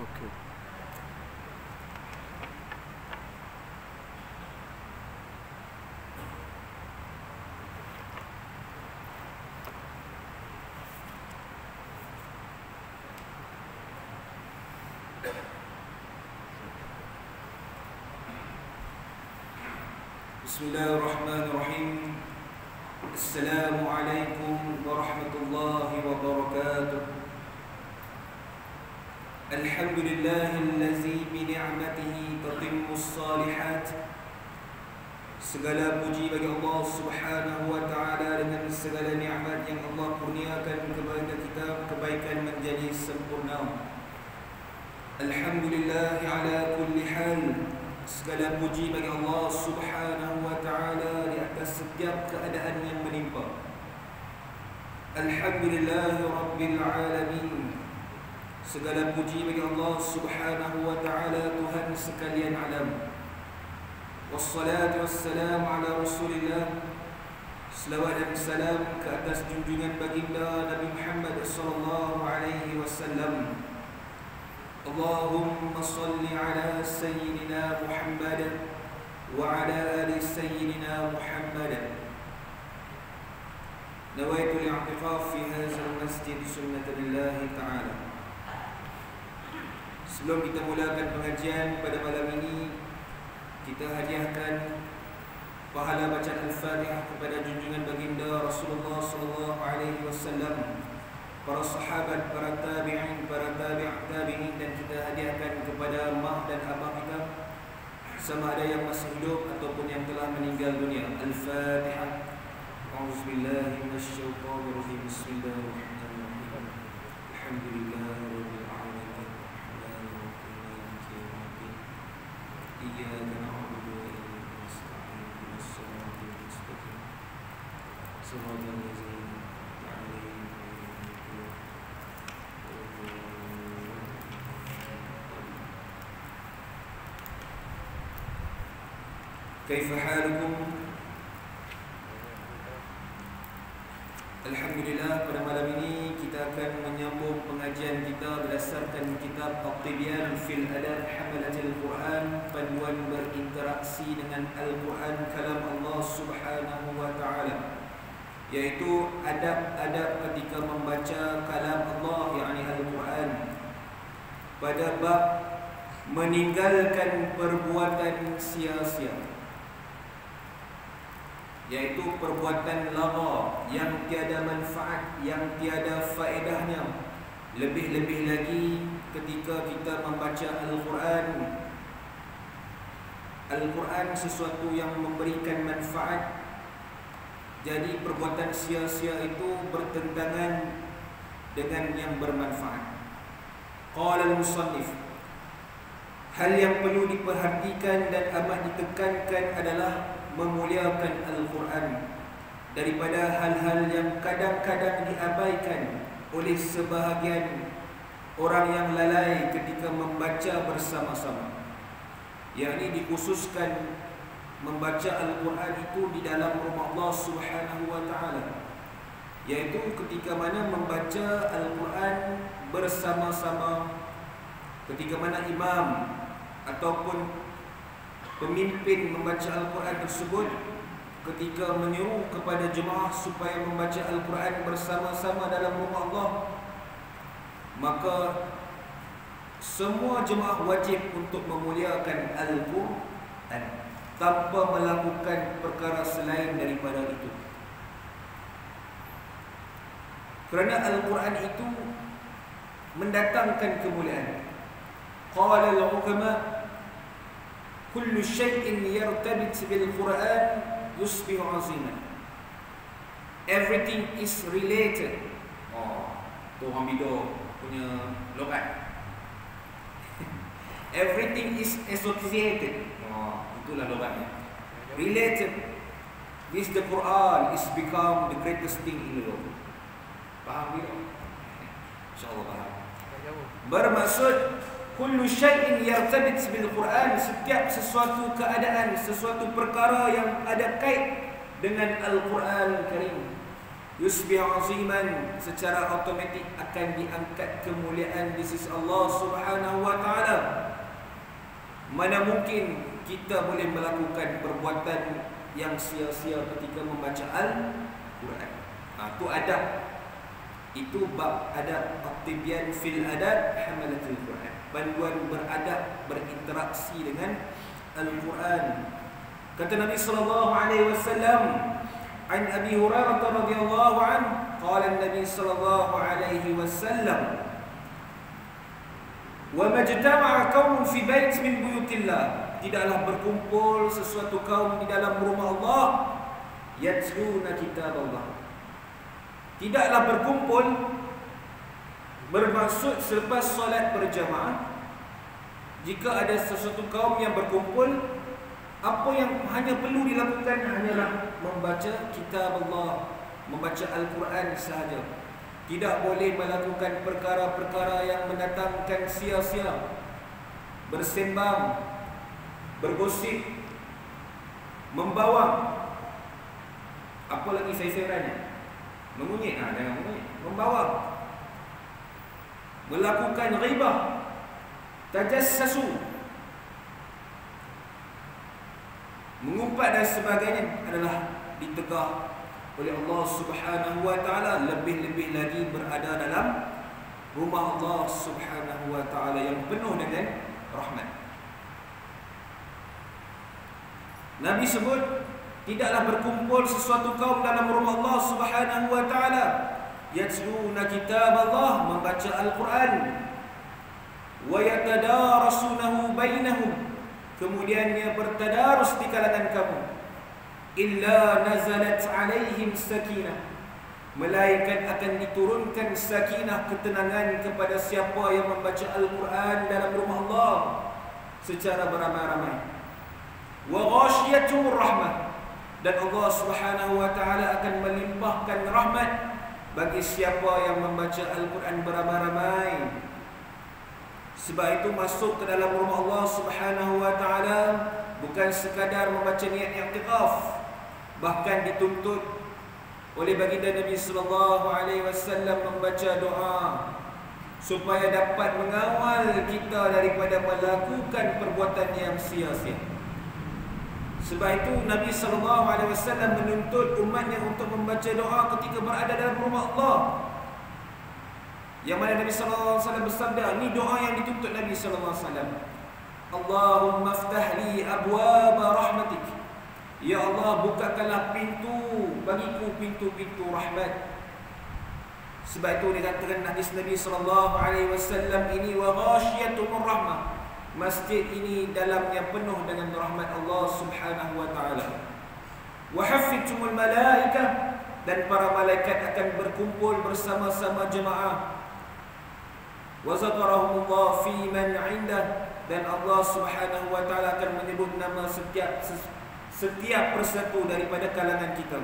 Okey. Bismillahirrahmanirrahim. Assalamualaikum warahmatullahi wabarakatuh. Alhamdulillahillazi bi ni'matihi tatimmus salihat. Segala puji bagi Allah Subhanahu wa taala dengan segala nikmat yang Allah kurniakan kepada kita, kebaikan menjadi sempurna. Alhamdulillah ala kulli hal. Segala puji bagi Allah Subhanahu wa taala di atas setiap keadaan yang menimpa. Alhamdulillahirabbil alamin. Segala puji bagi Allah Subhanahu wa taala, Tuhan sekalian alam. Wassalatu wassalamu ala Rasulillah. Selawat dan salam ke atas junjungan baginda Nabi Muhammad sallallahu alaihi wasallam. Allahumma salli ala sayyidina Muhammad wa ala ali sayyidina Muhammad. Nawaitu al-i'tikaf fi hadzal masjid sunnatan lillahi ta'ala. Sebelum kita mulakan pengajian pada malam ini, kita hadiahkan pahala bacaan Al-Fatihah kepada junjungan baginda Rasulullah sallallahu alaihi wasallam, para sahabat, para tabi'in, para tabi'in, dan kita hadiahkan kepada mak dan abah kita, sama ada yang masih hidup ataupun yang telah meninggal dunia. Al-Fatihah. A'udzubillahi minasyaitonirrajim. Bismillahirrahmanirrahim. Alhamdulillahirabbil alamin. Iyyaka na'budu wa iyyaka nasta'in. Ihdinas siratal mustaqim. Shiratal ladzina an'amta 'alaihim. Kaifa halukum? Alhamdulillah, pada malam ini kita akan menyambung pengajian kita berdasarkan kitab At-Tibyan fil Adab Hamalatil Quran, panduan berinteraksi dengan Al-Quran, kalam Allah Subhanahu wa taala, yaitu adab-adab ketika membaca kalam Allah, yakni Al-Quran, pada bab meninggalkan perbuatan sia-sia, yaitu perbuatan lagha yang tiada manfaat, yang tiada faedahnya. Lebih-lebih lagi ketika kita membaca Al-Quran. Al-Quran sesuatu yang memberikan manfaat. Jadi perbuatan sia-sia itu bertentangan dengan yang bermanfaat. Qala al-musannif, hal yang perlu diperhatikan dan amat ditekankan adalah memuliakan Al-Quran daripada hal-hal yang kadang-kadang diabaikan oleh sebahagian orang yang lalai ketika membaca bersama-sama, yakni dikhususkan membaca Al-Quran itu di dalam rumah Allah Subhanahu wa ta'ala, yaitu ketika mana membaca Al-Quran bersama-sama, ketika mana imam ataupun pemimpin membaca Al-Quran tersebut ketika menyuruh kepada jemaah supaya membaca Al-Quran bersama-sama dalam rumah Allah, maka semua jemaah wajib untuk memuliakan Al-Quran tanpa melakukan perkara selain daripada itu. Kerana Al-Quran itu mendatangkan kemuliaan. Qala al-ulama, kullu syai'in yartabit bil Quran yusbihu 'aziman. Everything is related. Tu orang bido punya logat. Everything is associated. Itulah logatnya. Related with the Quran is become the greatest thing in the world. Faham tak? InsyaAllah faham. Bermaksud kullu syai'in yartabit bil Quran, setiap sesuatu keadaan, sesuatu perkara yang ada kait dengan Al-Quran Karim yusbih aziman, secara automatik akan diangkat kemuliaan di sisi Allah Subhanahu wa taala. Mana mungkin kita boleh melakukan perbuatan yang sia-sia ketika membaca Al-Quran. Itu adab. Itu bab adab, at-tibyan fil adab hamalatul Quran. Panduan beradab, berinteraksi dengan Al-Quran. Kata Nabi sallallahu alaihi wasallam, an Abi Hurairah radhiyallahu anhu, qala Nabi sallallahu alaihi wasallam, wa majtama'a qaumun fi bait min buyutillah, tidaklah berkumpul sesuatu kaum di dalam rumah Allah, yatluna kitaballah, tidaklah berkumpul bermaksud selepas solat berjamaah. Jika ada sesuatu kaum yang berkumpul, apa yang hanya perlu dilakukan hanyalah membaca kitab Allah, membaca Al-Quran sahaja. Tidak boleh melakukan perkara-perkara yang mendatangkan sia-sia, bersembang, bergosip, membawang. Apa lagi saya-sayanya? Mengunyit, jangan mengunyit. Membawang, melakukan ghibah, tajassasu, mengumpat dan sebagainya adalah ditegah oleh Allah Subhanahu wa taala. Lebih-lebih lagi berada dalam rumah Allah Subhanahu wa taala yang penuh dengan rahmat. Nabi sebut tidaklah berkumpul sesuatu kaum dalam rumah Allah Subhanahu wa taala, yatluna kitab Allah, membaca Al-Quran, wa yatadarasunahu bainahum, kemudian dia bertadarus di kalangan kamu, illa nazalat alaihim sakinah, malaikat akan diturunkan sakinah, ketenangan kepada siapa yang membaca Al-Quran dalam rumah Allah secara beramai-ramai. Wa ghashiyatuhur rahmah, dan Allah Subhanahu wa taala akan melimpahkan rahmat bagi siapa yang membaca Al-Quran beramai-ramai. Sebab itu masuk ke dalam rumah Allah Subhanahu wa taala bukan sekadar membaca niat i'tikaf, bahkan dituntut oleh baginda Nabi sallallahu alaihi wasallam membaca doa supaya dapat mengawal kita daripada melakukan perbuatan yang sia-sia. Sebab itu Nabi sallallahu alaihi wasallam menuntut umatnya untuk membaca doa ketika berada dalam rumah Allah. Yang mana Nabi sallallahu alaihi wasallam bersabda, ini doa yang dituntut Nabi sallallahu alaihi wasallam. Allahumma aftah li abwaab rahmatik. Ya Allah, bukakanlah pintu bagiku, pintu-pintu rahmat. Sebab itu dikatakan hadis Nabi sallallahu alaihi wasallam ini, wa ghasyiyatumur rahmah, masjid ini dalamnya penuh dengan rahmat Allah Subhanahu wa taala. Wa hafidzumul malaikah, dan para malaikat akan berkumpul bersama-sama jemaah. Wa zakarahumullah fi man 'indah, dan Allah Subhanahu wa taala akan menyebut nama setiap persatu daripada kalangan kita.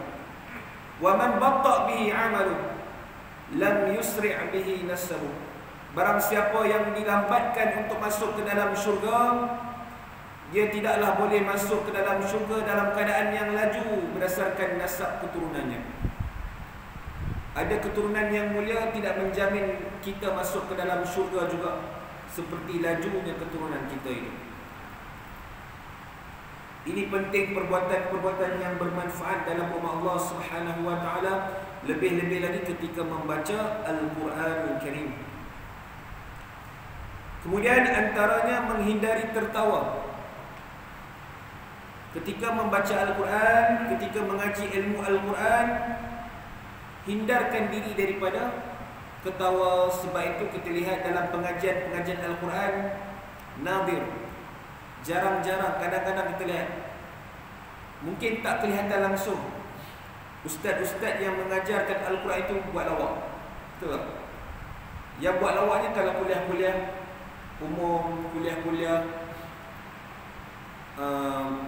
Wa man batta bihi 'amalu lam yusri' bihi nasabu, barang siapa yang dilambatkan untuk masuk ke dalam syurga, dia tidaklah boleh masuk ke dalam syurga dalam keadaan yang laju berdasarkan nasab keturunannya. Ada keturunan yang mulia tidak menjamin kita masuk ke dalam syurga juga, seperti lajunya keturunan kita ini. Ini penting perbuatan-perbuatan yang bermanfaat dalam rumah Allah Subhanahu wa taala, lebih-lebih lagi ketika membaca Al-Quranul Karim. Kemudian antaranya menghindari tertawa. Ketika membaca Al-Quran, ketika mengaji ilmu Al-Quran, hindarkan diri daripada ketawa. Sebab itu kita lihat dalam pengajian Al-Quran, nadir, jarang-jarang, kadang-kadang kita lihat, mungkin tak kelihatan langsung, ustaz-ustaz yang mengajarkan Al-Quran itu buat lawak. Betul tak? Yang buat lawaknya kalau kuliah-kuliah umum, kuliah-kuliah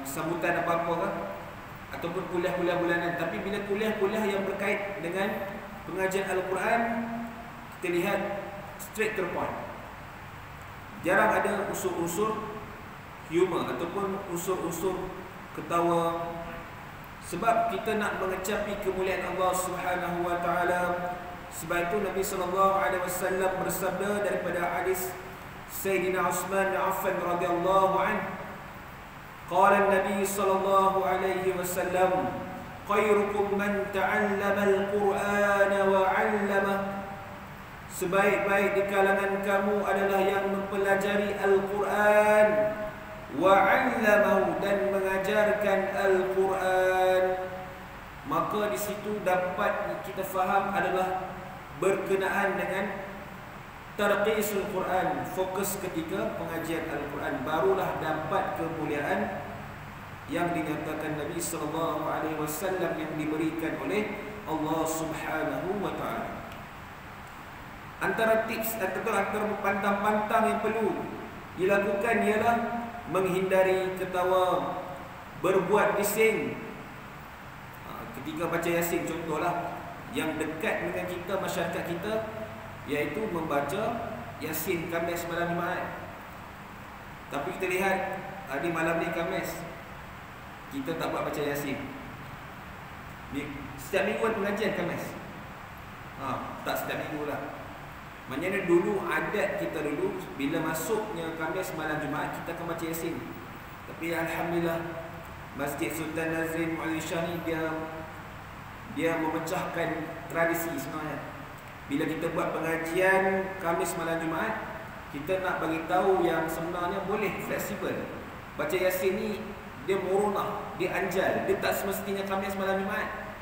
sambutan apa-apa kan, ataupun kuliah-kuliah bulanan. Tapi bila kuliah-kuliah yang berkait dengan pengajian Al-Quran, kita lihat straight to the point. Jarang ada unsur-unsur humor ataupun unsur-unsur ketawa. Sebab kita nak mengecapi kemuliaan Allah Subhanahu wa taala. Sebab itu Nabi sallallahu alaihi wasallam bersabda daripada hadis Sayyidina Utsman bin Affan radhiyallahu anhu, qala an-nabi sallallahu alaihi wasallam, khairukum man ta'allama al-Qur'ana wa 'allama. Sebaik-baik di kalangan kamu adalah yang mempelajari Al-Quran wa 'allamahu, dan mengajarkan Al-Quran. Maka di situ dapat kita faham adalah berkenaan dengan tarqisul Quran, fokus ketika pengajian Al-Quran, barulah dapat kemuliaan yang dinyatakan Nabi sallallahu alaihi wasallam yang diberikan oleh Allah Subhanahu wa taala. Antara tips atau antara pantang-pantang yang perlu dilakukan ialah menghindari ketawa, berbuat bising ketika baca Yasin. Contohlah yang dekat dengan kita, masyarakat kita, iaitu membaca Yasin Khamis malam Jumaat. Tapi kita lihat di malam ni Khamis, kita tak buat baca Yasin. Setiap minggu ada pengajian Khamis. Tak setiap minggu lah. Maknanya dulu adat kita dulu, bila masuknya Khamis malam Jumaat, kita akan baca Yasin. Tapi alhamdulillah Masjid Sultan Nazrin Malaysia ni dia memecahkan tradisi sebenarnya. Bila kita buat pengajian Khamis malam Jumaat, kita nak bagi tahu yang sebenarnya boleh fleksibel. Baca Yasin ni dia muronah, dia anjal, dia tak semestinya Khamis malam Jumaat.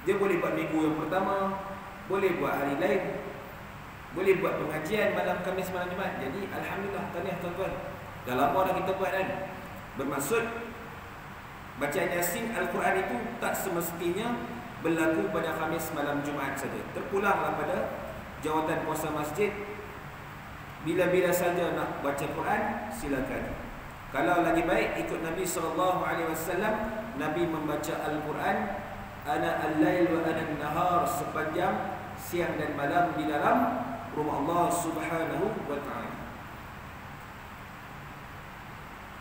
Dia boleh buat minggu yang pertama, boleh buat hari lain, boleh buat pengajian malam Khamis malam Jumaat. Jadi alhamdulillah, tahniah tuan-tuan, dah lama dah kita buat kan. Bermaksud bacaan Yasin Al-Quran itu tak semestinya berlaku pada Khamis malam Jumaat saja. Terpulanglah pada jawatan kuasa masjid, bila-bila saja nak baca Quran silakan. Kalau lagi baik ikut Nabi SAW, Nabi membaca Al-Quran ana al-lail wa ana an-nahar, sepanjang siang dan malam di dalam rumah Allah Subhanahu wa taala.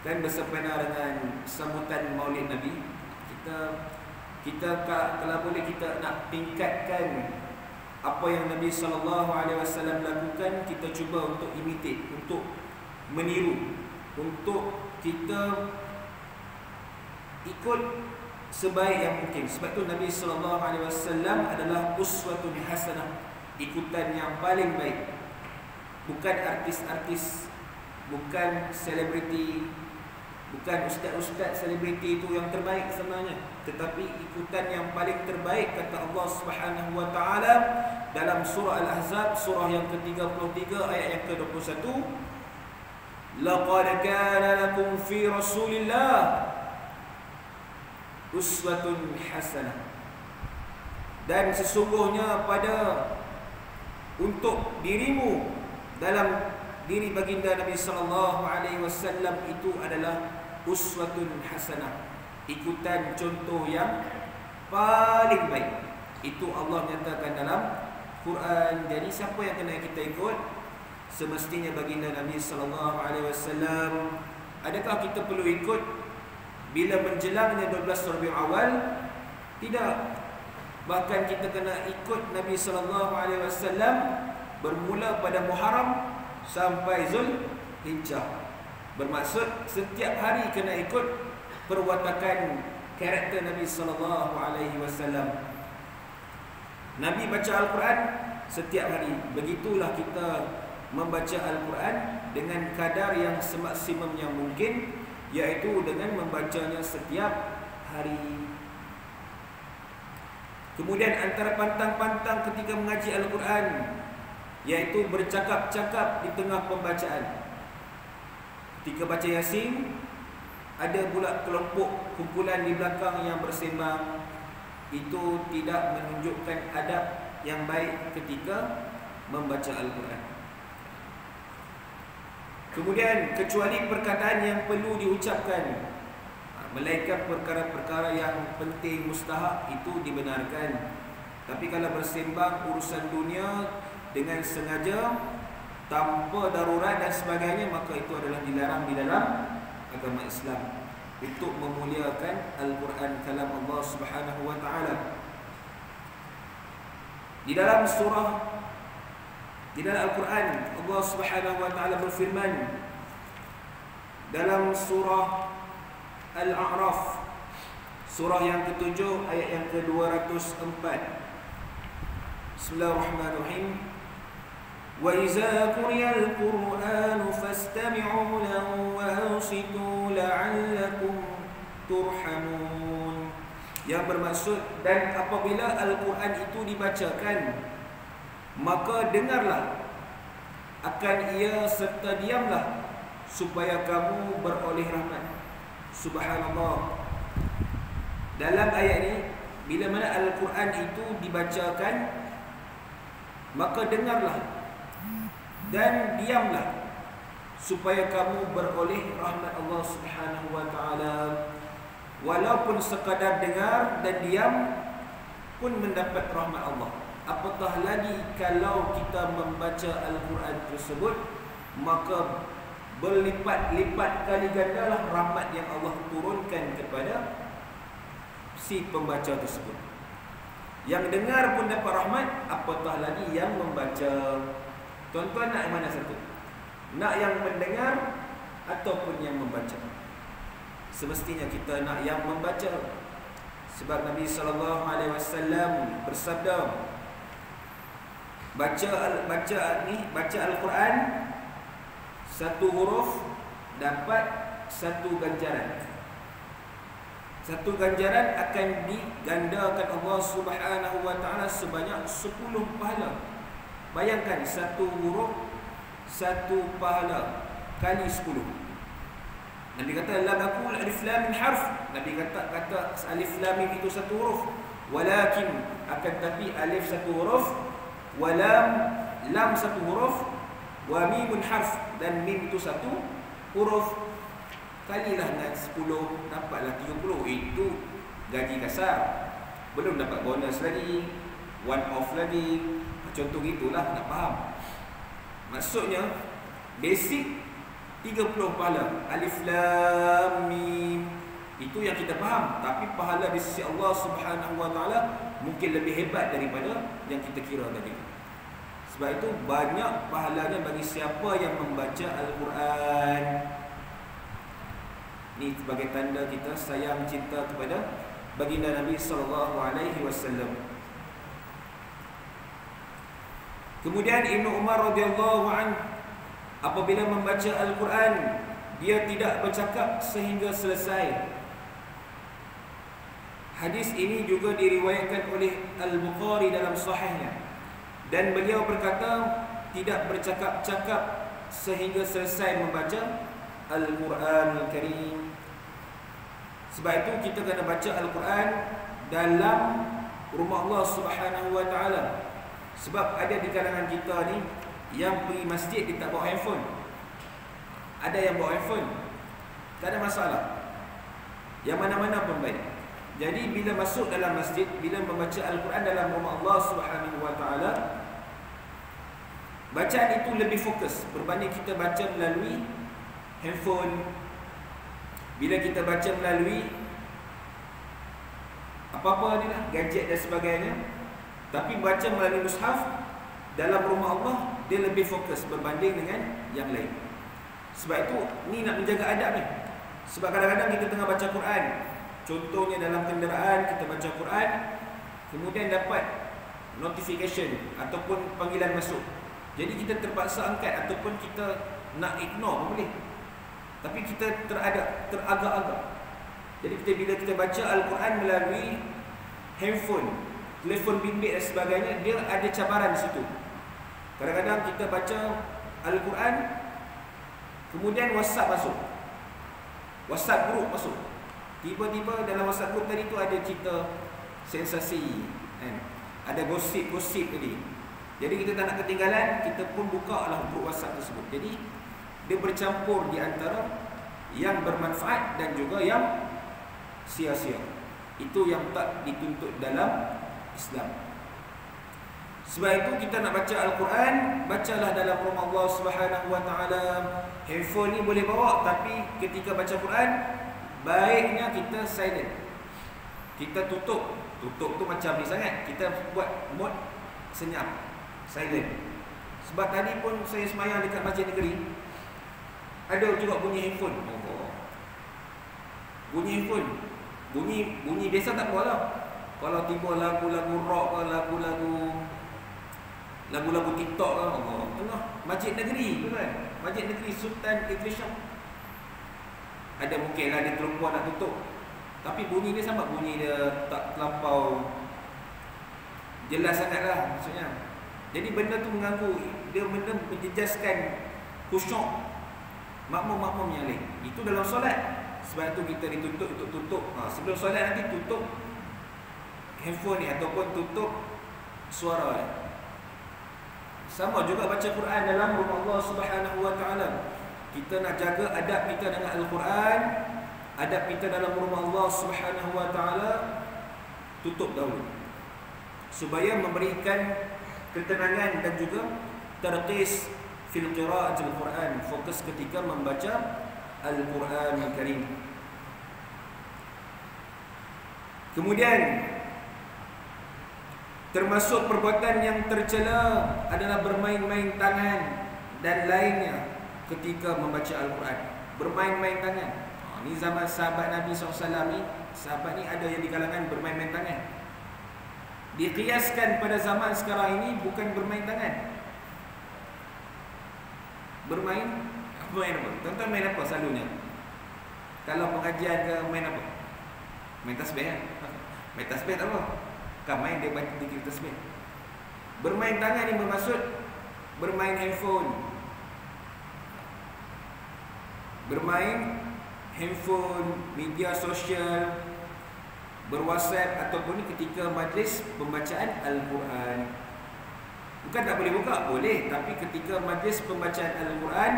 Dan bersempena dengan sambutan Maulid Nabi, kita kalau boleh kita nak tingkatkan apa yang Nabi SAW lakukan, kita cuba untuk imitate, untuk meniru, untuk kita ikut sebaik yang mungkin. Sebab tu Nabi SAW adalah uswatun hasanah, ikutan yang paling baik. Bukan artis-artis, bukan selebriti, bukan ustaz-ustaz selebriti itu yang terbaik sebenarnya, tetapi ikutan yang paling terbaik, kata Allah Subhanahu wa taala dalam surah Al-Ahzab, surah yang ke-33 ayat yang ke-21, laqad kana lakum fi Rasulillah uswatun hasanah. Dan sesungguhnya untuk dirimu, dalam diri baginda Nabi sallallahu alaihi wasallam itu adalah uswatun hasanah, ikutan contoh yang paling baik. Itu Allah nyatakan dalam Quran. Jadi siapa yang kena kita ikut? Semestinya baginda Nabi sallallahu alaihi wasallam. Adakah kita perlu ikut bila menjelangnya 12 Rabiul Awal? Tidak. Bahkan kita kena ikut Nabi sallallahu alaihi wasallam bermula pada Muharram sampai Zulhijjah. Bermaksud setiap hari kena ikut perwatakan karakter Nabi sallallahu alaihi wasallam. Nabi baca Al-Quran setiap hari. Begitulah kita membaca Al-Quran dengan kadar yang semaksimum yang mungkin, iaitu dengan membacanya setiap hari. Kemudian antara pantang-pantang ketika mengaji Al-Quran, iaitu bercakap-cakap di tengah pembacaan. Ketika baca Yasin, ada pula kelompok kumpulan di belakang yang bersembang. Itu tidak menunjukkan adab yang baik ketika membaca Al-Quran. Kemudian kecuali perkataan yang perlu diucapkan, melainkan perkara-perkara yang penting mustahab, itu dibenarkan. Tapi kalau bersembang urusan dunia dengan sengaja, tanpa darurat dan sebagainya, maka itu adalah dilarang di dalam agama Islam. untuk memuliakan Al-Quran, kalam Allah Subhanahu wa ta'ala. Di dalam Al-Quran, Allah Subhanahu wa ta'ala berfirman dalam surah Al-A'raf, surah yang ke-7 ayat yang ke-204. Bismillahirrahmanirrahim. Wa iza quriyal Qur'anu fastami'u lahu wa ansitu la'allakum turhamun. Yang bermaksud, dan apabila Al-Quran itu dibacakan, maka dengarlah akan ia serta diamlah, supaya kamu beroleh rahmat. Subhanallah. Dalam ayat ini, bila mana Al-Quran itu dibacakan, maka dengarlah dan diamlah, supaya kamu beroleh rahmat Allah Subhanahu wa ta'ala. Walaupun sekadar dengar dan diam pun mendapat rahmat Allah. Apatah lagi kalau kita membaca Al-Quran tersebut, maka berlipat-lipat kali gandalah rahmat yang Allah turunkan kepada si pembaca tersebut. Yang dengar pun dapat rahmat, apatah lagi yang membaca. Tuan-tuan nak yang mana satu? Nak yang mendengar ataupun yang membaca? Semestinya kita nak yang membaca. Sebab Nabi SAW bersabda, baca Al-Quran, satu huruf dapat satu ganjaran. Satu ganjaran akan digandakan Allah Subhanahu wa ta'ala sebanyak 10 pahala. Bayangkan, satu huruf, satu pahala kali 10. Nabi kata, lam aqul alif lam mim harf. Nabi kata alif lam mim itu satu huruf. Walakin, akan tapi alif satu huruf, wa lam satu huruf, wa mimun harf, dan mim itu satu huruf. Kalilah dengan 10, dapatlah 30. Itu gaji kasar. Belum dapat bonus lagi, one off lagi. Contoh gitulah, nak faham. Maksudnya basic 30 pahala. Alif lam mim itu yang kita faham, tapi pahala di sisi Allah Subhanahu wa ta'ala mungkin lebih hebat daripada yang kita kira tadi. Sebab itu banyak pahalanya bagi siapa yang membaca Al-Quran. Ini sebagai tanda kita sayang cinta kepada baginda Nabi SAW. Kemudian Ibnu Umar radhiyallahu anhu, apabila membaca Al-Quran, dia tidak bercakap sehingga selesai. Hadis ini juga diriwayatkan oleh Al-Bukhari dalam sahihnya. Dan beliau berkata, tidak bercakap-cakap sehingga selesai membaca Al-Quran Al-Karim. Sebab itu kita kena baca Al-Quran dalam rumah Allah Subhanahu wa ta'ala. Sebab ada di kalangan kita ni yang pergi masjid dia tak bawa handphone. Ada yang bawa handphone, tak ada masalah, yang mana-mana pun baik. Jadi bila masuk dalam masjid, bila membaca Al-Quran dalam rumah Allah Subhanahu wa ta'ala, bacaan itu lebih fokus berbanding kita baca melalui handphone. Bila kita baca melalui apa-apa ni lah, gadget dan sebagainya, tapi baca melalui mushaf dalam rumah Allah, dia lebih fokus berbanding dengan yang lain. Sebab itu ni nak menjaga adab ni. Sebab kadang-kadang kita tengah baca Quran, contohnya dalam kenderaan kita baca Quran, kemudian dapat notification ataupun panggilan masuk. Jadi kita terpaksa angkat, ataupun kita nak ignore pun boleh, tapi kita teragak-agak. Jadi bila kita baca Al-Quran melalui handphone, telefon bimbit dan sebagainya, dia ada cabaran di situ. Kadang-kadang kita baca Al-Quran, kemudian WhatsApp masuk, WhatsApp group masuk. Tiba-tiba dalam WhatsApp group tadi tu ada cerita sensasi, kan? Ada gosip-gosip tadi. Jadi kita tak nak ketinggalan, kita pun buka lah grup WhatsApp tersebut. Jadi dia bercampur di antara yang bermanfaat dan juga yang sia-sia. Itu yang tak dituntut dalam Islam. Sebab itu kita nak baca Al-Quran, bacalah dalam rumah Allah Subhanahu wa ta'ala. Handphone ni boleh bawa, tapi ketika baca Quran, baiknya kita silent. Kita tutup. Tutup tu macam ni sangat. Kita buat mode senyap, silent. Sebab tadi pun saya semayang dekat masjid negeri, ada juga bunyi handphone. Bunyi handphone. Bunyi biasa tak apa lah. Kalau tiba lagu-lagu rock ke, lagu-lagu TikTok ke, tengah masjid negeri tu kan. Masjid negeri Sultan Idris Shah. Ada mungkin lah dia terlupa nak tutup, tapi bunyi dia sama, bunyi dia tak terlampau jelas sangat lah maksudnya. Jadi benda tu mengganggu, dia benda menjejaskan khusyuk makmum-makmum yang lain. Itu dalam solat. Sebab tu kita dituntut untuk tutup. Sebelum solat nanti tutup handphone ni ataupun tutup suara ni. Sama juga baca Quran dalam rumah Allah Subhanahu Wa Taala. Kita nak jaga adab kita dengan Al-Quran, adab kita dalam rumah Allah Subhanahu Wa Taala, tutup dahulu supaya memberikan ketenangan dan juga tarqis fil qira'atil Quran, fokus ketika membaca Al-Quran Al-Karim. Kemudian termasuk perbuatan yang tercela adalah bermain-main tangan dan lainnya ketika membaca Al-Quran. Bermain-main tangan. Ni zaman sahabat Nabi SAW ni, sahabat ni ada yang di kalangan bermain-main tangan. Dikiaskan pada zaman sekarang ini bukan bermain tangan. Bermain apa? Tuan-tuan main apa selalunya? Kalau pengajian ke main apa? Main tasbih kan? Main tasbih tak apa? Kan main dia baca dikir tasbih. Bermain tangan ni bermaksud bermain handphone. Bermain handphone, media sosial, berwhatsapp ataupun ni ketika majlis pembacaan Al-Quran. Bukan tak boleh buka, boleh, tapi ketika majlis pembacaan Al-Quran,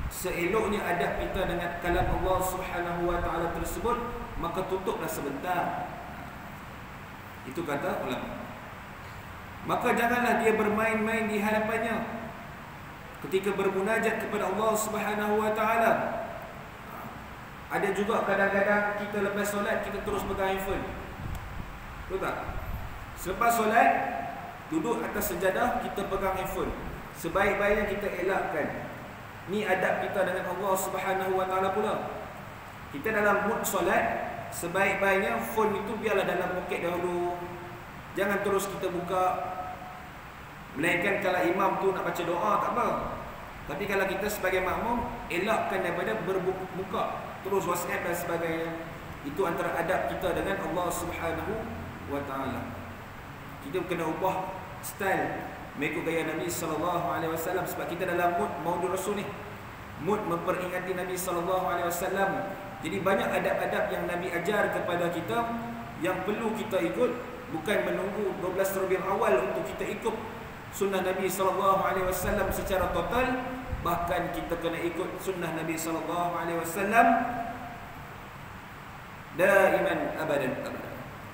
seeloknya adab kita dengan kalam Allah Subhanahu Wa Taala tersebut, maka tutuplah sebentar. Itu kata ulama. Maka janganlah dia bermain-main di hadapannya ketika bermunajat kepada Allah Subhanahu Wa Taala. Ada juga kadang-kadang kita lepas solat kita terus pegang handphone. Betul tak? Selepas solat duduk atas sejadah kita pegang handphone. Sebaik-baiknya kita elakkan. Ni adab kita dengan Allah Subhanahu Wa Taala pula. Kita dalam mood solat, sebaik-baiknya phone itu biarlah dalam poket dahulu. Jangan terus kita buka. Melainkan kalau imam tu nak baca doa tak apa. Tapi kalau kita sebagai makmum, elakkan daripada berbuka terus WhatsApp dan sebagainya. Itu antara adab kita dengan Allah Subhanahu Wa Taala. Kita kena ubah style mengikut gaya Nabi sallallahu alaihi wasallam, sebab kita dalam mood maulid Rasul ni. Mood memperingati Nabi sallallahu alaihi wasallam. Jadi banyak adab-adab yang Nabi ajar kepada kita yang perlu kita ikut, bukan menunggu 12 Rabiul Awal untuk kita ikut sunnah Nabi sallallahu alaihi wasallam secara total. Bahkan kita kena ikut sunnah Nabi sallallahu alaihi wasallam daiman abadan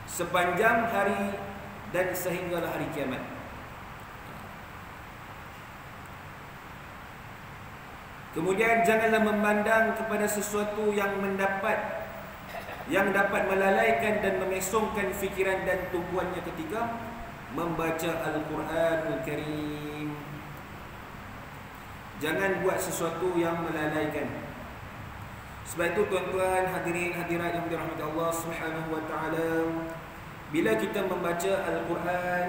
sepanjang hari dan sehinggalah hari kiamat. Kemudian janganlah memandang kepada sesuatu yang dapat melalaikan dan memesongkan fikiran dan tumpuannya ketika membaca Al-Quranul Karim. Jangan buat sesuatu yang melalaikan. Sebab itu tuan-tuan hadirin hadirat yang dirahmati Allah Subhanahu Wa Taala, bila kita membaca Al-Quran,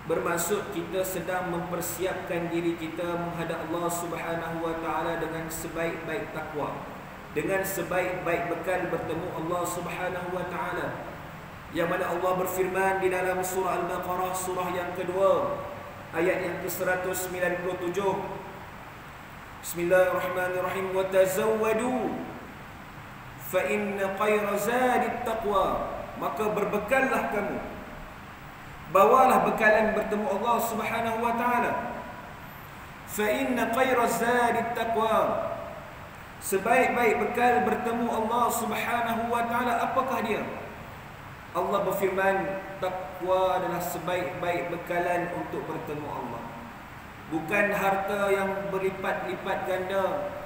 bermaksud kita sedang mempersiapkan diri kita menghadap Allah Subhanahu Wa Taala dengan sebaik-baik takwa, dengan sebaik-baik bekal bertemu Allah Subhanahu Wa Taala. Yang mana Allah berfirman di dalam surah Al-Baqarah, surah yang kedua, ayat yang ke-197. Bismillahirrahmanirrahim. Wa tazawwadu fa inna khayra zadit taqwa. Maka berbekallah kamu, bawalah bekalan bertemu Allah Subhanahu Wa Taala. Fa inna khayra zadit taqwa. Sebaik-baik bekal bertemu Allah Subhanahu Wa Taala, apakah dia? Allah berfirman, takwa adalah sebaik-baik bekalan untuk bertemu Allah. Bukan harta yang berlipat-lipat ganda,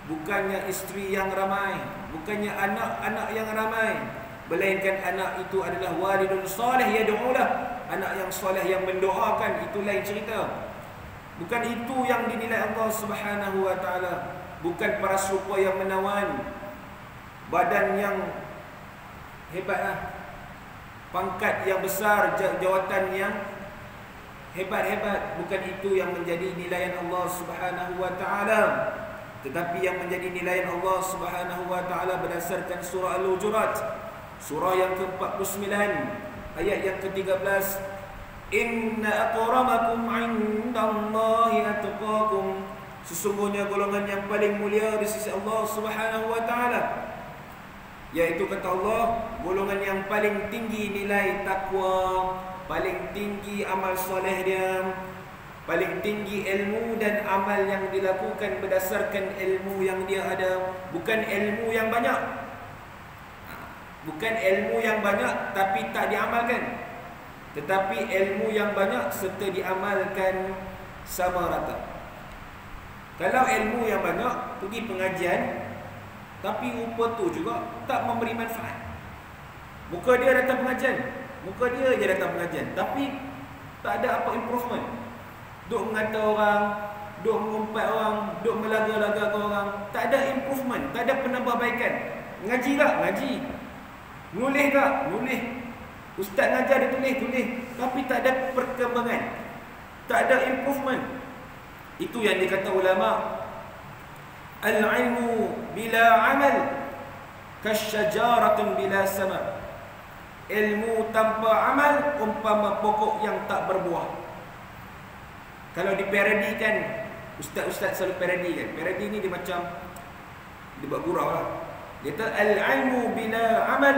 bukannya isteri yang ramai, bukannya anak-anak yang ramai, melainkan anak itu adalah walidun salih yad'ulah, anak yang soleh yang mendoakan, itu lain cerita. Bukan itu yang dinilai Allah Subhanahu wa taala, bukan para serupa yang menawan, badan yang hebatlah, pangkat yang besar, jawatan yang hebat-hebat, bukan itu yang menjadi nilaian Allah Subhanahu wa taala. Tetapi yang menjadi nilaian Allah Subhanahu wa taala berdasarkan surah Al-Hujurat, surah yang ke-49 ayat yang ke-13, inna akramakum 'indallahi atqakum, sesungguhnya golongan yang paling mulia di sisi Allah Subhanahu wa taala, yaitu kata Allah, golongan yang paling tinggi nilai takwa, paling tinggi amal soleh dia, paling tinggi ilmu dan amal yang dilakukan berdasarkan ilmu yang dia ada, bukan ilmu yang banyak. Bukan ilmu yang banyak tapi tak diamalkan, tetapi ilmu yang banyak serta diamalkan sama rata. Kalau ilmu yang banyak, pergi pengajian, tapi rupa tu juga tak memberi manfaat. Muka dia datang pengajian, muka dia je datang pengajian, tapi tak ada apa improvement. Duk mengata orang, duk mengumpat orang, duk melaga-laga orang, tak ada improvement, tak ada penambahbaikan. Ngaji tak? Ngaji. Nulis tak? Nulis. Ustaz ngajar dia tulis, tapi tak ada perkembangan, tak ada improvement. Itu yang dikata ulama, al-ilmu bila amal kasyajaratin bila samar. Ilmu tanpa amal umpama pokok yang tak berbuah. Kalau diparodikan, ustaz-ustaz selalu parodikan. Parodi ni dia macam dia buat gurau lah. Dia kata al-ilmu bila amal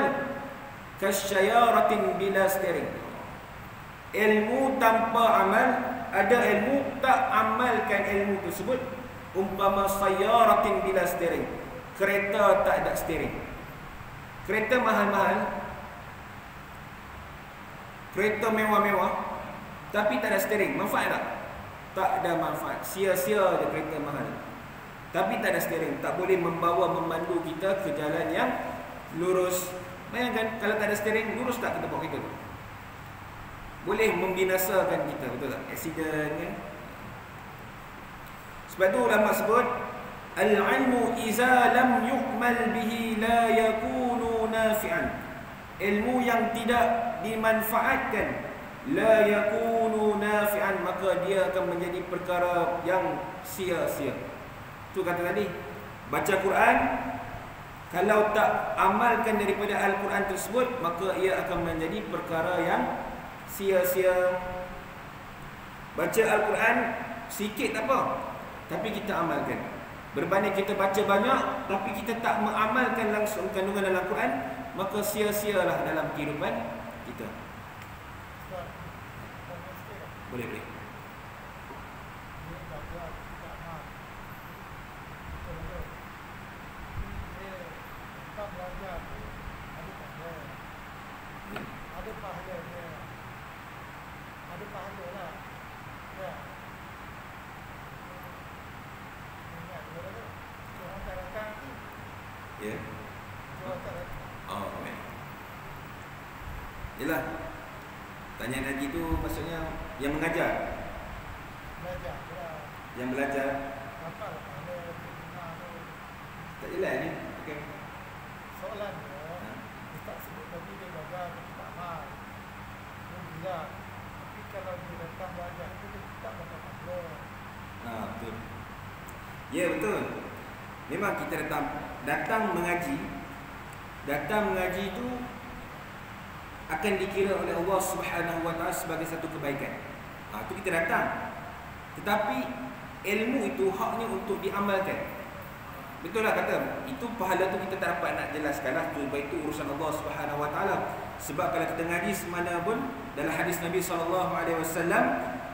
kasyayaratin bila steering. Ilmu tanpa amal, ada ilmu tak amalkan ilmu tersebut, umpama sayaratin bila steering, kereta tak ada steering. Kereta mahal-mahal, kereta mewah-mewah, tapi tak ada steering, manfaat tak? Tak ada manfaat, sia-sia je kereta mahal, tapi tak ada steering, tak boleh membawa, memandu kita ke jalan yang lurus. Bayangkan kalau tak ada steering, lurus tak kita bawa kereta tu? Boleh membinasakan kita, betul tak? Aksiden kan? Sebab tu ulama sebut al-ilmu iza lam yu'mal bihi la yakunu nafi'an. Ilmu yang tidak dimanfaatkan, la yakunu nafi'an, maka dia akan menjadi perkara yang sia-sia. Tu kata tadi, baca Quran, kalau tak amalkan daripada Al-Quran tersebut, maka ia akan menjadi perkara yang sia-sia. Baca Al-Quran sikit tak apa, tapi kita amalkan. Berbanding kita baca banyak tapi kita tak mengamalkan langsung kandungan dalam Al-Quran, maka sia-sialah dalam kehidupan kita. Boleh. Ya. Oh, okay. Yalah. Tanya Naji tu maksudnya yang mengajar. Yang belajar. Tak jelas ni. Okey. Soalan dia, Ustaz sebut tadi dia belajar tapi tak amal. Dia bilang, tapi kalau dia datang belajar tu dia tak dapat pahala. Betul. Ya, betul. Memang kita datang mengaji. Datang mengaji itu akan dikira oleh Allah Subhanahu wa taala sebagai satu kebaikan. Itu kita datang. Tetapi ilmu itu haknya untuk diamalkan. Betul lah kata, itu pahala tu kita tak dapat nak jelaskan lah, itu urusan Allah Subhanahu wa taala. Sebab kalau kita ngaji semana pun dalam hadis Nabi sallallahu alaihi wasallam,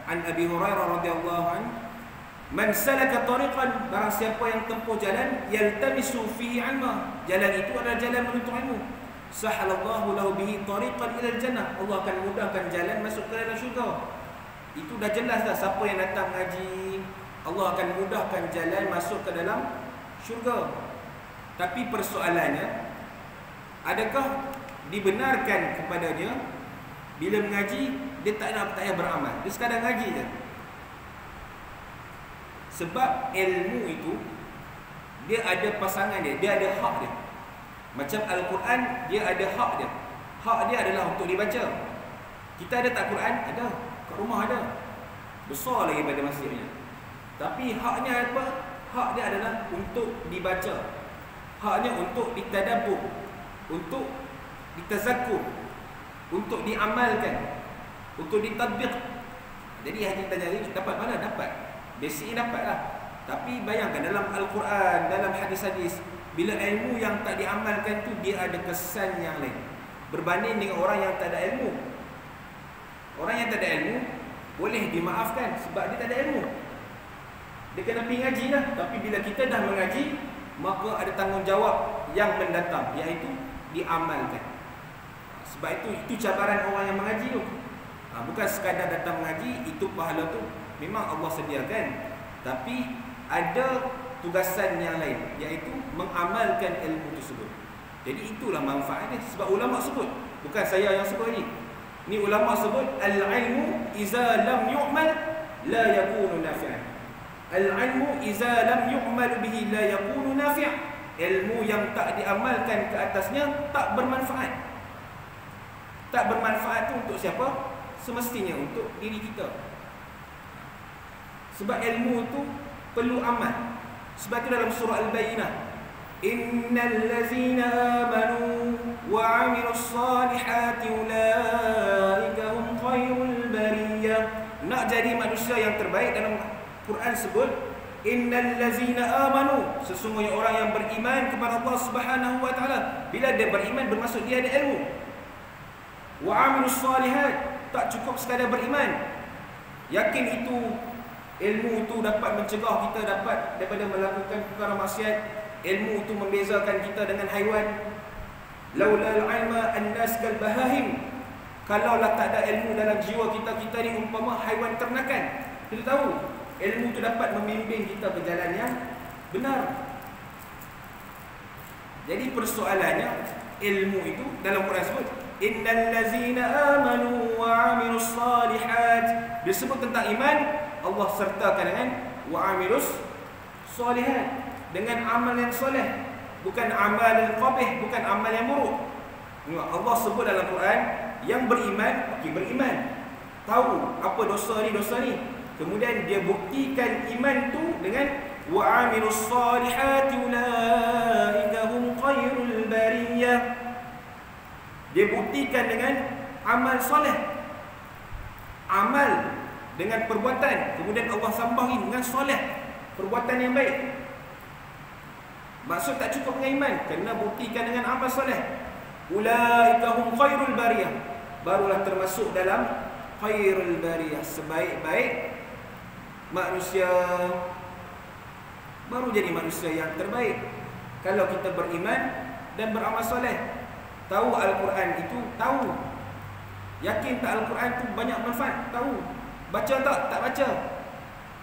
an Abi Hurairah radhiyallahu anhu, man salaka tariqan, barang siapa yang tempuh jalan, yaltamisu fihi ilma, jalan itu adalah jalan menuntut ilmu, sahalallahu lahu bihi tariqan ila jannah, Allah akan mudahkan jalan masuk ke dalam syurga. Itu dah jelas dah, siapa yang datang ngaji, Allah akan mudahkan jalan masuk ke dalam syurga. Tapi persoalannya, adakah dibenarkan kepadanya bila mengaji dia tak payah beramal, dia sekadar ngaji je? Sebab ilmu itu dia ada pasangan dia ada hak dia. Macam Al-Quran, dia ada hak dia. Hak dia adalah untuk dibaca. Kita ada tak Quran? Ada. Kat rumah ada. Besar lagi pada masjidnya. Tapi haknya apa? Hak dia adalah untuk dibaca. Haknya untuk ditadabbur, untuk ditazakkur, untuk diamalkan, untuk ditadbiq. Jadi haji tanya ni dapat mana? Dapat. Basicnya dapatlah. Tapi bayangkan dalam Al-Quran, dalam hadis-hadis, bila ilmu yang tak diamalkan tu dia ada kesan yang lain berbanding dengan orang yang tak ada ilmu. Orang yang tak ada ilmu boleh dimaafkan sebab dia tak ada ilmu. Dia kena pergi ngaji lah. Tapi bila kita dah mengaji, maka ada tanggungjawab yang mendatang, iaitu diamalkan. Sebab itu cabaran orang yang mengaji tu. Bukan sekadar datang mengaji, itu pahala tu memang Allah sediakan. Tapi ada tugasan yang lain, iaitu mengamalkan ilmu tersebut. Jadi itulah manfaatnya. Sebab ulama sebut, bukan saya yang sebut ni. Ni ulama sebut, al-ilmu iza lam yu'mal la yakunu nafi'an. Al-ilmu iza lam yu'mal bihi la yakunu nafi'. Ilmu yang tak diamalkan ke atasnya tak bermanfaat. Tak bermanfaat tu untuk siapa? Semestinya untuk diri kita. Sebab ilmu tu perlu amal. Sebab itu dalam surah Al-Bayyinah, innal ladzina amanu wa 'amilus salihati ulaika hum khairul bariyah. Nak jadi manusia yang terbaik, dalam Quran sebut innal ladzina amanu, sesungguhnya orang yang beriman kepada Allah Subhanahu wa taala. Bila dia beriman bermaksud dia ada ilmu. Wa 'amilus salihat, tak cukup sekadar beriman. Yakin itu ilmu itu dapat mencegah kita daripada melakukan perkara maksiat. Ilmu itu membezakan kita dengan haiwan. Laula al-ilma an-nas kal bahahim. Kalaulah tak ada ilmu dalam jiwa kita, kita ni umpama haiwan ternakan. Kita tahu ilmu itu dapat membimbing kita ke jalan yang benar. Jadi persoalannya, ilmu itu dalam Quran sebut innal ladzina amanu wa 'amilus salihat. Disebut tentang iman, Allah sertakan dengan wa 'amilus salihat, dengan amal yang soleh, bukan amal yang qabih, bukan amal yang buruk. Allah sebut dalam Quran yang beriman, beriman, tahu apa dosa ni, kemudian dia buktikan iman tu dengan wa 'amilus salihati ulaika hum khairul bariyah. Dia buktikan dengan amal soleh, amal dengan perbuatan, kemudian Allah sambahi dengan soleh, perbuatan yang baik. Maksud tak cukup dengan iman, kena buktikan dengan amal soleh. Ulaika hum khairul bariyah, barulah termasuk dalam khairul bariyah, sebaik-baik manusia. Baru jadi manusia yang terbaik kalau kita beriman dan beramal soleh. Tahu Al-Quran itu, tahu. Yakin tak Al-Quran itu banyak manfaat, tahu. Baca tak? Tak baca.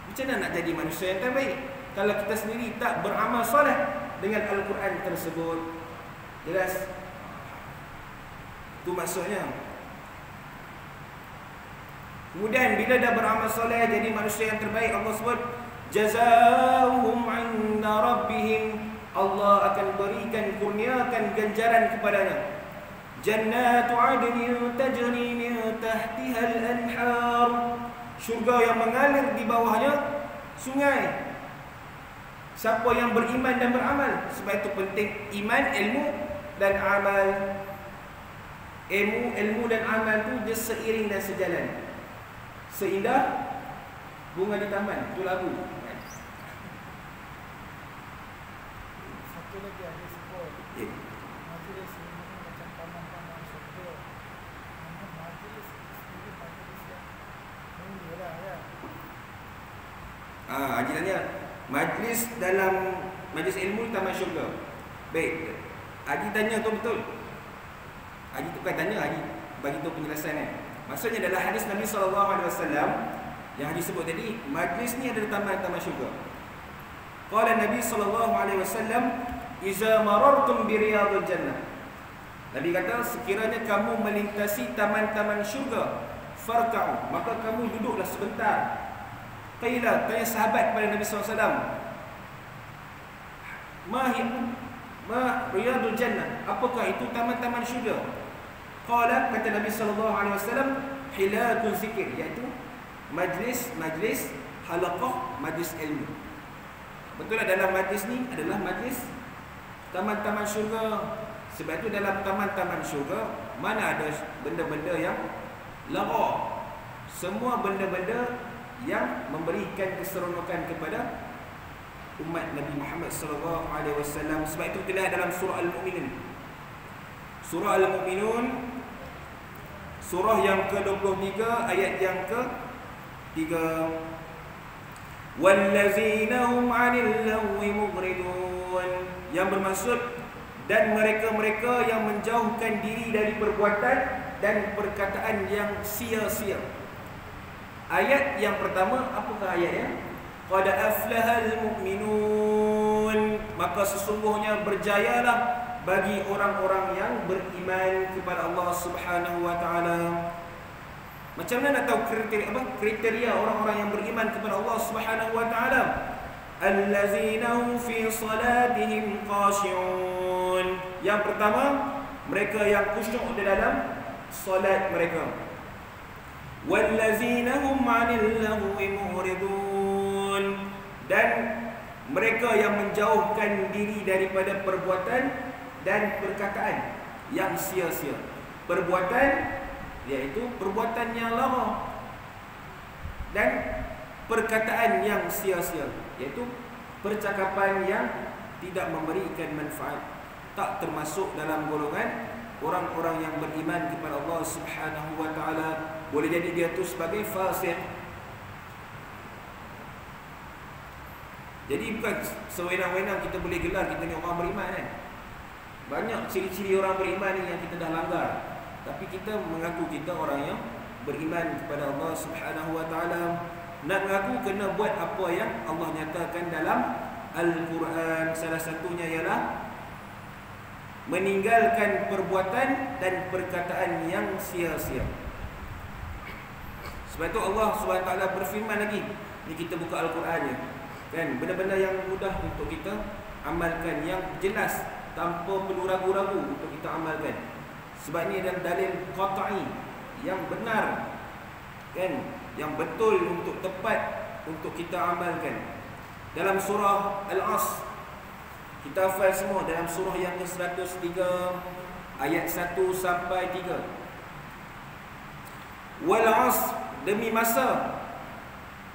Macam mana nak jadi manusia yang terbaik kalau kita sendiri tak beramal soleh dengan Al-Quran tersebut? Jelas? Itu maksudnya. Kemudian bila dah beramal soleh jadi manusia yang terbaik, Allah sebut jazaohum 'inda rabbihim, Allah akan berikan, kurniakan ganjaran kepadanya. Jannatu 'adnin tajri min tahtiha al-anhar, syurga yang mengalir di bawahnya sungai. Siapa yang beriman dan beramal. Sebab itu penting iman, ilmu dan amal. Ilmu dan amal itu dia seiring dan sejalan. Seindah bunga di taman. Itu lagu. Satu lagi ada sebut majlis ini macam taman-taman syurga. Majlis sendiri majlis yang mulia lah ya. Haji tanya, majlis dalam majlis ilmu taman syurga. Baik. Haji tanya tu betul. Haji tu kan tanya, Haji bagi tu penjelasan kan. Maksudnya dalam hadis Nabi SAW yang Haji sebut tadi, majlis ni ada taman-taman syurga. Qala Nabi sallallahu alaihi wasallam, "Iza marartum bi riyadil jannah." Nabi kata, sekiranya kamu melintasi taman-taman syurga, farka'u, maka kamu duduklah sebentar. Qila, tanya sahabat kepada Nabi SAW, ma riyadul jannah, apakah itu taman-taman syurga? Qala, kata Nabi SAW, hilakun zikir, iaitu majlis halaqah, majlis ilmu. Betul lah, dalam majlis ni adalah majlis taman-taman syurga. Sebab itu dalam taman-taman syurga mana ada benda-benda yang lara. Semua benda-benda yang memberikan keseronokan kepada umat Nabi Muhammad sallallahu alaihi wasallam. Sebab itu kita lihat dalam surah Al-Mu'minun. Surah Al-Mu'minun, surah yang ke-23 ayat yang ke-3. Wallazina hum 'anil lagwi mughridun, yang bermaksud dan mereka-mereka yang menjauhkan diri dari perbuatan dan perkataan yang sia-sia. Ayat yang pertama, apakah ayatnya? Qad aflahal mu'minun, maka sesungguhnya berjayalah bagi orang-orang yang beriman kepada Allah Subhanahu wa taala. Macam mana nak tahu kriteria orang-orang yang beriman kepada Allah Subhanahu wa taala? Allazina hum fi salatihim khashi'un. Yang pertama, mereka yang khusyuk di dalam solat mereka. Wallazina hum 'anil lagwi mu'ridun, dan mereka yang menjauhkan diri daripada perbuatan dan perkataan yang sia-sia. Perbuatan iaitu perbuatan yang lara, dan perkataan yang sia-sia iaitu percakapan yang tidak memberikan manfaat. Tak termasuk dalam golongan orang-orang yang beriman kepada Allah Subhanahu wa taala. Boleh jadi dia tu sebagai fasik. Jadi bukan sewenang-wenang kita boleh gelar kita ni orang beriman kan. Banyak ciri-ciri orang beriman ni yang kita dah langgar, tapi kita mengaku kita orang yang beriman kepada Allah Subhanahu wa taala. Nak mengaku kena buat apa yang Allah nyatakan dalam Al-Quran. Salah satunya ialah meninggalkan perbuatan dan perkataan yang sia-sia. Sebab itu Allah SWT berfirman lagi. Ni kita buka Al-Qurannya kan, benda-benda yang mudah untuk kita amalkan, yang jelas tanpa perlu ragu-ragu untuk kita amalkan. Sebab ni adalah dalil qat'i yang benar kan, yang betul untuk tepat untuk kita amalkan. Dalam surah Al-Asr, kita hafal semua, dalam surah yang ke-103 ayat 1 sampai 3. Wal 'asr, demi masa,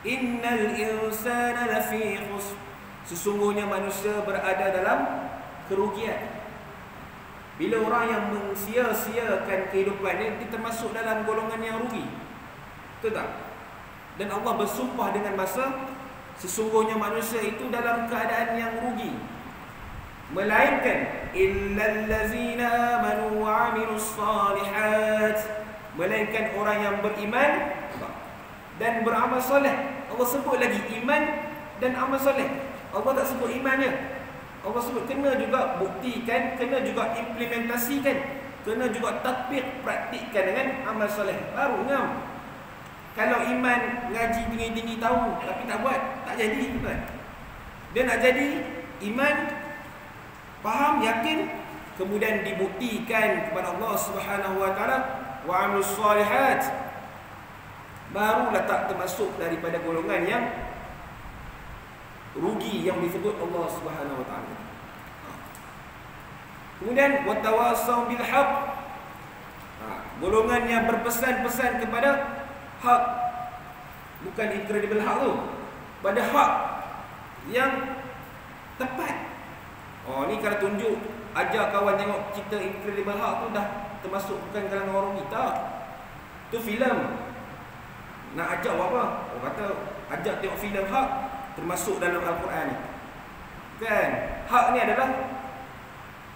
innal insana lafi khusr, sesungguhnya manusia berada dalam kerugian. Bila orang yang mensia-siakan kehidupannya, dia termasuk dalam golongan yang rugi. Betul tak? Dan Allah bersumpah dengan masa, sesungguhnya manusia itu dalam keadaan yang rugi. Melainkan illal ladzina amanu wa 'amilus shalihat, melainkan orang yang beriman dan beramal soleh. Allah sebut lagi iman dan amal soleh. Allah tak sebut imannya. Allah sebut kena juga buktikan, kena juga implementasikan, kena juga tatbik, praktikkan dengan amal soleh. Baru ngam. Kalau iman ngaji tinggi-tinggi tahu tapi tak buat, tak jadi kan. Dia nak jadi iman, faham, yakin, kemudian dibuktikan kepada Allah Subhanahu wa taala, wa 'amilus shalihat, barulah tak termasuk daripada golongan yang rugi yang disebut Allah Subhanahu wa taala. Kemudian watawasau bil haq, golongan yang berpesan-pesan kepada hak, bukan incredible hak tu, pada hak yang tepat. Oh, ni kalau tunjuk ajar kawan tengok cerita incredible hak tu dah termasuk bukan kalangan orang kita. Tu filem. Nak ajak apa? Oh, kata ajak tengok filem hak, termasuk dalam Al-Quran ni. Kan? Hak ni adalah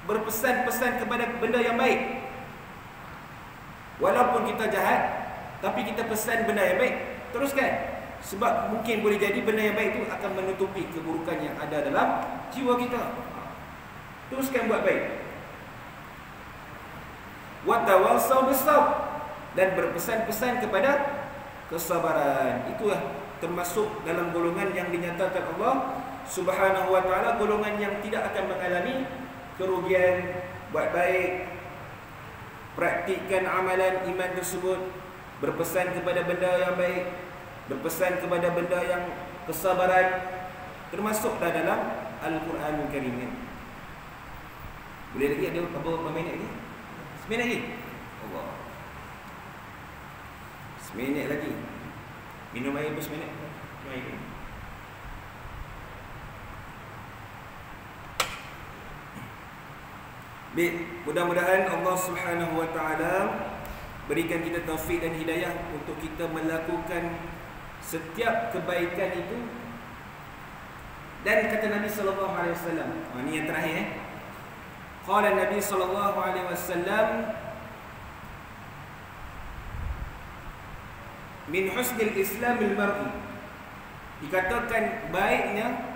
berpesan-pesan kepada benda yang baik. Walaupun kita jahat, tapi kita pesan benda yang baik, teruskan. Sebab mungkin boleh jadi benda yang baik itu akan menutupi keburukan yang ada dalam jiwa kita. Teruskan buat baik. Wa tawassaw bis-sabr, dan berpesan-pesan kepada kesabaran. Itulah termasuk dalam golongan yang dinyatakan Allah Subhanahu wa taala golongan yang tidak akan mengalami kerugian. Buat baik, praktikkan amalan iman tersebut, berpesan kepada benda yang baik, berpesan kepada benda yang kesabaran, termasuklah dalam Al-Quranul Karim. Boleh lagi ada berapa minit lagi? 9 minit lagi? Allah. 9 minit lagi. Minum air pun 9 minit. Minum air. Baik, mudah-mudahan Allah Subhanahu wa taala berikan kita taufik dan hidayah untuk kita melakukan setiap kebaikan itu. Dan kata Nabi sallallahu alaihi wasallam, ini yang terakhir Qala Nabi sallallahu alaihi wasallam, min husnil islamil mar'i, dikatakan baiknya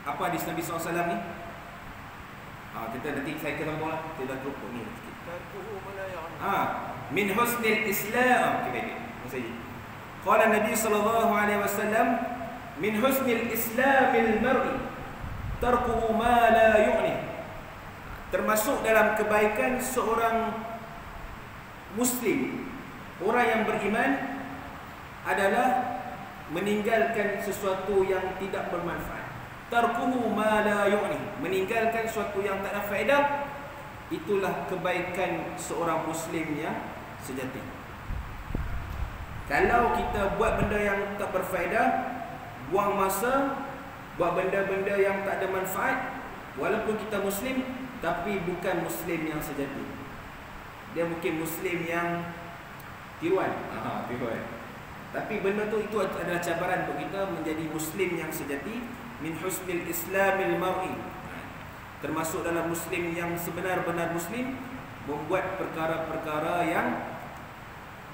apa hadis Nabi sallallahu alaihi wasallam ni? Kita nanti saya kena bola, kita lupa ni. Min husnil Islam, Qala Nabi sallallahu alaihi wasallam, min husnil Islamil mar'i tarkuhu ma la yu'ni. Termasuk dalam kebaikan seorang muslim, orang yang beriman, adalah meninggalkan sesuatu yang tidak bermanfaat. Tarkuhu ma la yu'ni, meninggalkan sesuatu yang tak ada faedah. Itulah kebaikan seorang muslim yang sejati. Kalau kita buat benda yang tak berfaedah, buang masa, buat benda-benda yang tak ada manfaat, walaupun kita muslim, tapi bukan muslim yang sejati. Dia mungkin muslim yang tiruan. Tiruan. Tapi benda tu itu adalah cabaran untuk kita menjadi muslim yang sejati. Min husnil Islamil mar'i, termasuk dalam muslim yang sebenar-benar muslim, membuat perkara-perkara yang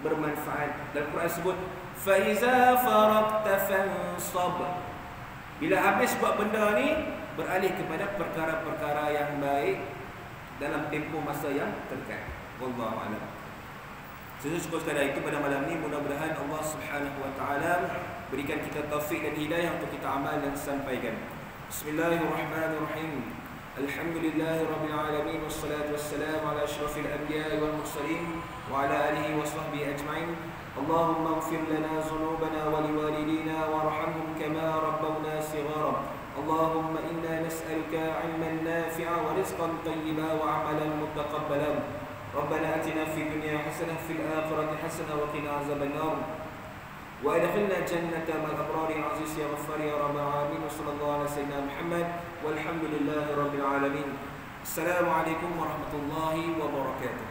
bermanfaat. Dalam Quran sebut fa iza faraqta fansab, bila habis buat benda ni, beralih kepada perkara-perkara yang baik dalam tempoh masa yang terdekat. Wallahu a'lam. Cukup sekadar itu pada malam ini. Mudah-mudahan Allah Subhanahu wa taala berikan kita taufik dan hidayah untuk kita amal dan sampaikan. Bismillahirrahmanirrahim. Alhamdulillahirabbil alamin, wassalatu wassalamu ala asyrafil anbiya'i wal mursalin wa ala alihi wa sahbihi ajma'in. Allahumma ighfir lana dhunubana wa liwalidina warhamhum kama rabbawna shighara. Allahumma inna nas'aluka 'ilman nafi'a wa rizqan tayyiban wa 'amalan mutaqabbalan. ربنا آتنا في الدنيا حسنة في الآخرة حسنة وقنا عذاب النار وأدخلنا جنة مع الأبرار يا عزيز يا غفار يا رب العالمين وصلى الله على سيدنا محمد والحمد لله رب العالمين. السلام عليكم ورحمة الله وبركاته.